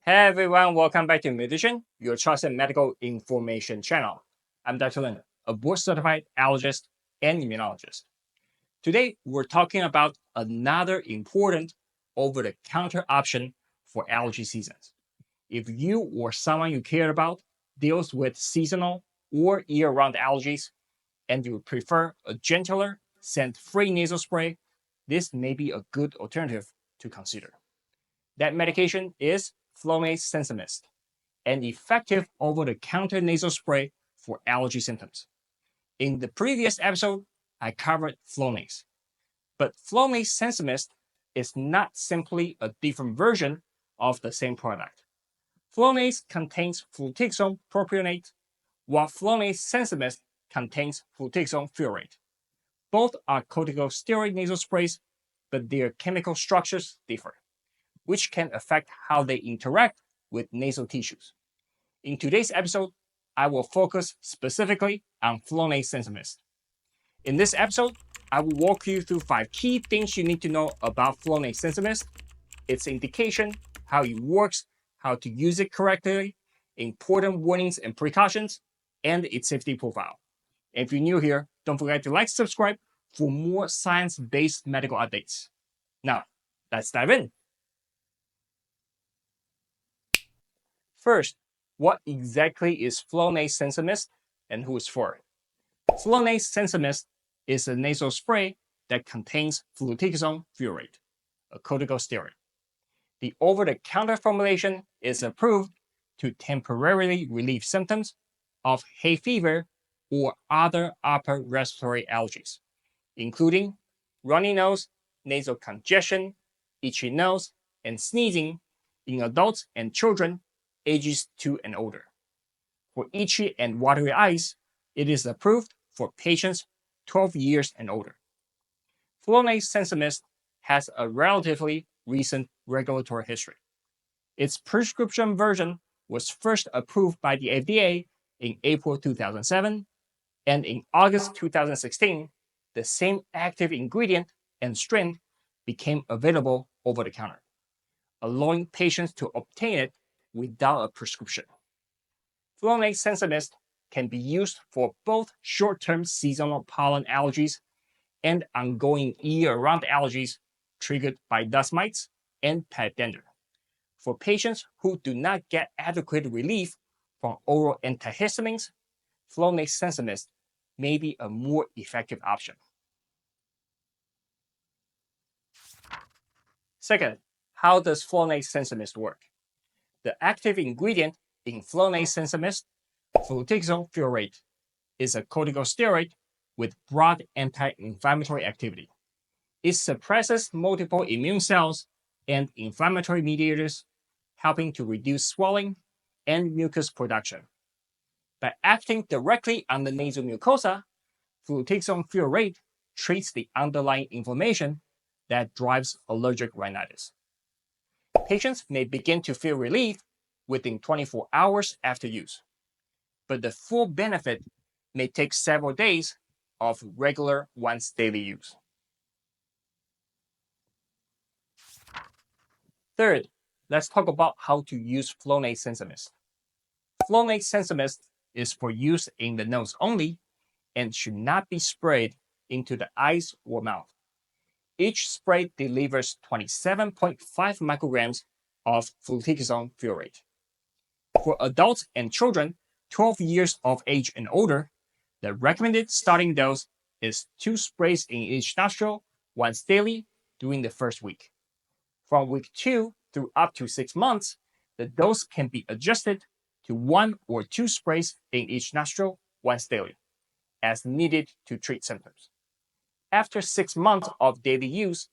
Hey everyone, welcome back to Medician, your trusted medical information channel. I'm Dr. Lin, a board-certified allergist and immunologist. Today, we're talking about another important over-the-counter option for allergy seasons. If you or someone you care about deals with seasonal or year-round allergies, and you prefer a gentler, scent-free nasal spray, this may be a good alternative to consider. That medication is Flonase Sensimist, an effective over-the-counter nasal spray for allergy symptoms. In the previous episode, I covered Flonase, but Flonase Sensimist is not simply a different version of the same product. Flonase contains Fluticasone Furoate, while Flonase Sensimist contains Fluticasone Furoate. Both are corticosteroid nasal sprays, but their chemical structures differ, which can affect how they interact with nasal tissues. In today's episode, I will focus specifically on Flonase Sensimist. In this episode, I will walk you through 5 key things you need to know about Flonase Sensimist, its indication, how it works, how to use it correctly, important warnings and precautions, and its safety profile. And if you're new here, don't forget to like, subscribe for more science-based medical updates. Now, let's dive in. First, what exactly is Flonase Sensimist and who is for it? Flonase Sensimist is a nasal spray that contains Fluticasone Furoate, a corticosteroid. The over-the-counter formulation is approved to temporarily relieve symptoms of hay fever or other upper respiratory allergies, including runny nose, nasal congestion, itchy nose, and sneezing in adults and children ages 2 and older. For itchy and watery eyes, it is approved for patients 12 years and older. Flonase Sensimist has a relatively recent regulatory history. Its prescription version was first approved by the FDA in April 2007, and in August 2016, the same active ingredient and strength became available over the counter, allowing patients to obtain it without a prescription. Flonase Sensimist can be used for both short-term seasonal pollen allergies and ongoing year-round allergies triggered by dust mites and pet dander. For patients who do not get adequate relief from oral antihistamines, Flonase Sensimist may be a more effective option. Second, how does Flonase Sensimist work? The active ingredient in Flonase Sensimist, Fluticasone Furoate, is a corticosteroid with broad anti-inflammatory activity. It suppresses multiple immune cells and inflammatory mediators, helping to reduce swelling and mucus production. By acting directly on the nasal mucosa, Fluticasone Furoate treats the underlying inflammation that drives allergic rhinitis. Patients may begin to feel relief within 24 hours after use, but the full benefit may take several days of regular once daily use. Third, let's talk about how to use Flonase Sensimist. Flonase Sensimist is for use in the nose only and should not be sprayed into the eyes or mouth. Each spray delivers 27.5 micrograms of Fluticasone Furoate. For adults and children 12 years of age and older, the recommended starting dose is 2 sprays in each nostril once daily during the first week. From week 2 through up to 6 months, the dose can be adjusted to 1 or 2 sprays in each nostril once daily, as needed to treat symptoms. After 6 months of daily use,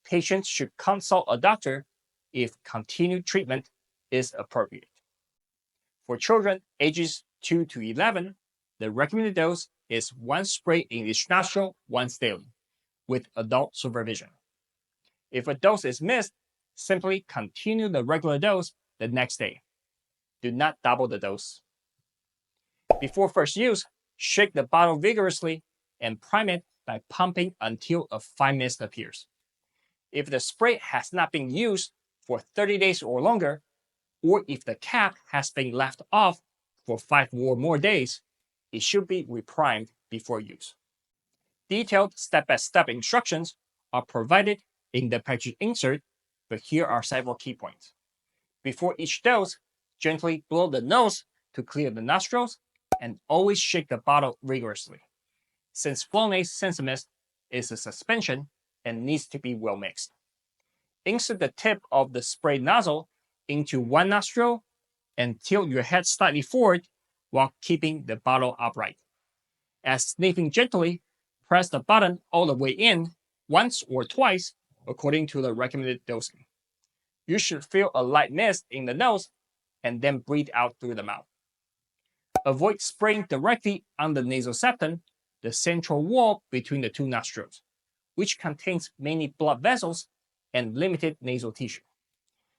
patients should consult a doctor if continued treatment is appropriate. For children ages 2 to 11, the recommended dose is 1 spray in each nostril once daily, with adult supervision. If a dose is missed, simply continue the regular dose the next day. Do not double the dose. Before first use, shake the bottle vigorously and prime it by pumping until a fine mist appears. If the spray has not been used for 30 days or longer, or if the cap has been left off for 5 or more days, it should be reprimed before use. Detailed step-by-step instructions are provided in the package insert, but here are several key points. Before each dose, gently blow the nose to clear the nostrils and always shake the bottle rigorously. Since Flonase Sensimist is a suspension and needs to be well mixed. Insert the tip of the spray nozzle into one nostril and tilt your head slightly forward while keeping the bottle upright. As sniffing gently, press the button all the way in once or twice according to the recommended dosing. You should feel a light mist in the nose and then breathe out through the mouth. Avoid spraying directly on the nasal septum, the central wall between the two nostrils, which contains many blood vessels and limited nasal tissue.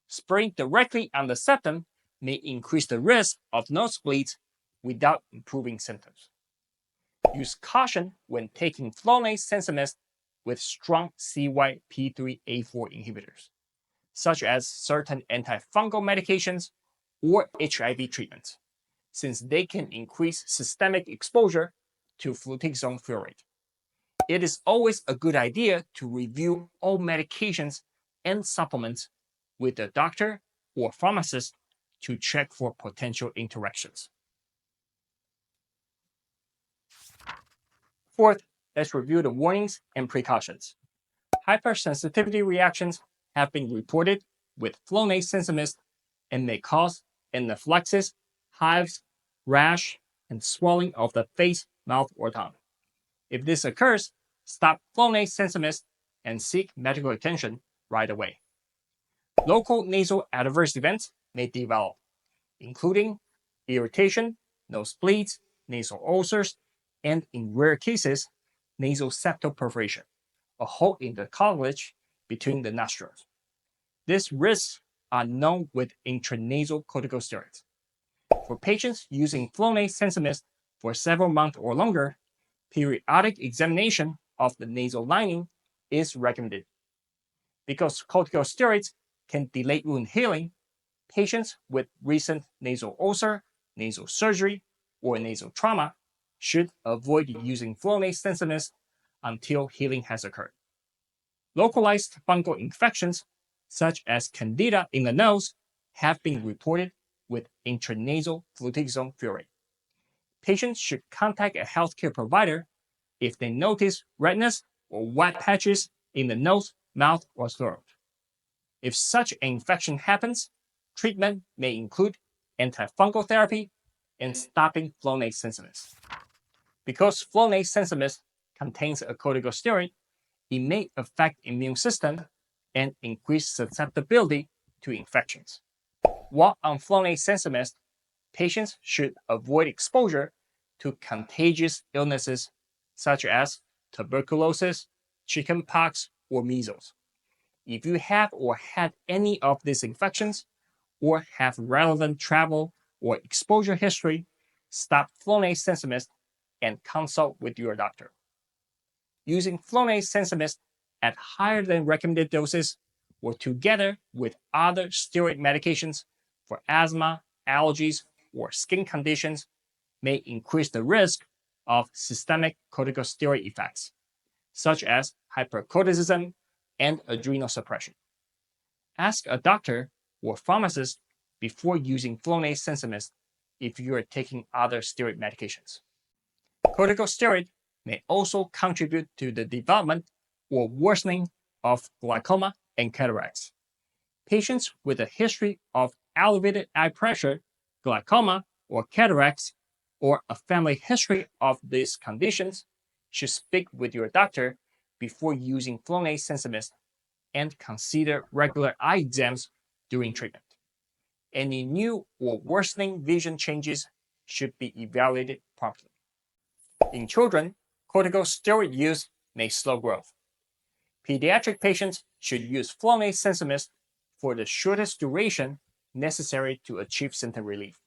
Spraying directly on the septum may increase the risk of nosebleeds without improving symptoms. Use caution when taking Flonase Sensimist with strong CYP3A4 inhibitors, such as certain antifungal medications or HIV treatments, since they can increase systemic exposure to Fluticasone Furoate. It is always a good idea to review all medications and supplements with a doctor or pharmacist to check for potential interactions. Fourth, let's review the warnings and precautions. Hypersensitivity reactions have been reported with Flonase Sensimist and may cause anaphylaxis, hives, rash, and swelling of the face, mouth, or tongue. If this occurs, stop Flonase Sensimist and seek medical attention right away. Local nasal adverse events may develop, including irritation, nosebleeds, nasal ulcers, and in rare cases, nasal septal perforation, a hole in the cartilage between the nostrils. These risks are known with intranasal corticosteroids. For patients using Flonase Sensimist for several months or longer, periodic examination of the nasal lining is recommended. Because corticosteroids can delay wound healing, patients with recent nasal ulcer, nasal surgery, or nasal trauma should avoid using Flonase Sensimist until healing has occurred. Localized fungal infections, such as candida in the nose, have been reported with intranasal Fluticasone Furoate. Patients should contact a healthcare provider if they notice redness or white patches in the nose, mouth, or throat. If such an infection happens, treatment may include antifungal therapy and stopping Flonase Sensimist. Because Flonase Sensimist contains a corticosteroid, it may affect immune system and increase susceptibility to infections. While on Flonase Sensimist, patients should avoid exposure to contagious illnesses such as tuberculosis, chickenpox, or measles. If you have or had any of these infections or have relevant travel or exposure history, stop Flonase Sensimist and consult with your doctor. Using Flonase Sensimist at higher than recommended doses or together with other steroid medications for asthma, allergies, or skin conditions may increase the risk of systemic corticosteroid effects, such as hypercorticism and adrenal suppression. Ask a doctor or pharmacist before using Flonase Sensimist if you are taking other steroid medications. Corticosteroid may also contribute to the development or worsening of glaucoma and cataracts. Patients with a history of elevated eye pressure, glaucoma, or cataracts, or a family history of these conditions should speak with your doctor before using Flonase Sensimist and consider regular eye exams during treatment. Any new or worsening vision changes should be evaluated promptly. In children, corticosteroid use may slow growth. Pediatric patients should use Flonase Sensimist for the shortest duration necessary to achieve symptom relief.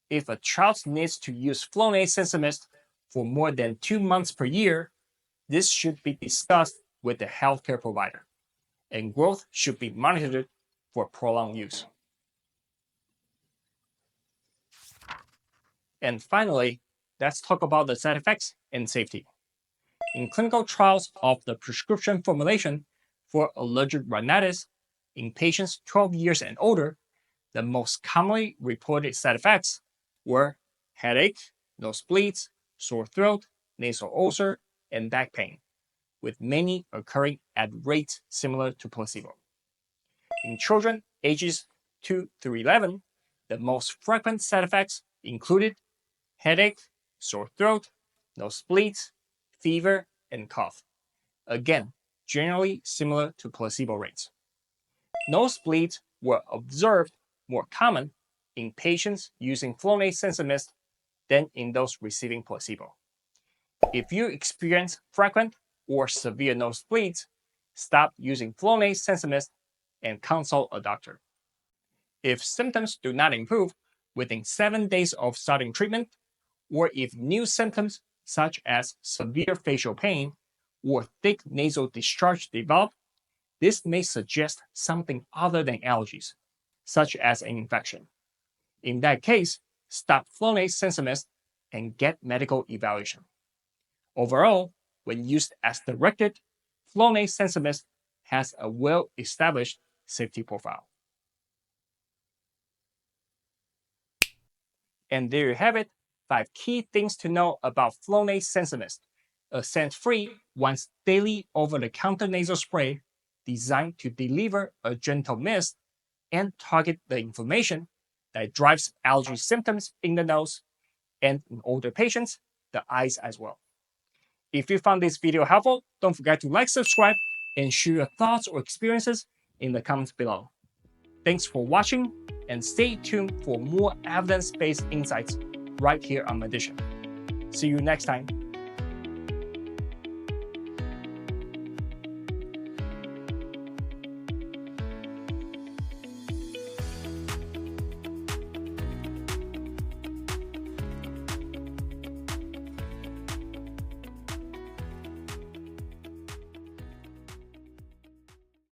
If a child needs to use Flonase Sensimist for more than 2 months per year, this should be discussed with the healthcare provider, and growth should be monitored for prolonged use. And finally, let's talk about the side effects and safety. In clinical trials of the prescription formulation for allergic rhinitis in patients 12 years and older, the most commonly reported side effects were headache, nosebleeds, sore throat, nasal ulcer, and back pain, with many occurring at rates similar to placebo. In children ages 2 through 11, the most frequent side effects included headache, sore throat, nosebleeds, fever, and cough. Again, generally similar to placebo rates. Nosebleeds were observed more common in patients using Flonase Sensimist than in those receiving placebo. If you experience frequent or severe nosebleeds, stop using Flonase Sensimist and consult a doctor. If symptoms do not improve within 7 days of starting treatment, or if new symptoms such as severe facial pain or thick nasal discharge develop, this may suggest something other than allergies, such as an infection. In that case, stop Flonase Sensimist and get medical evaluation. Overall, when used as directed, Flonase Sensimist has a well-established safety profile. And there you have it, 5 key things to know about Flonase Sensimist, a scent-free, once daily over-the-counter nasal spray designed to deliver a gentle mist and target the inflammation that drives allergy symptoms in the nose, and in older patients, the eyes as well. If you found this video helpful, don't forget to like, subscribe, and share your thoughts or experiences in the comments below. Thanks for watching, and stay tuned for more evidence-based insights right here on Medician. See you next time.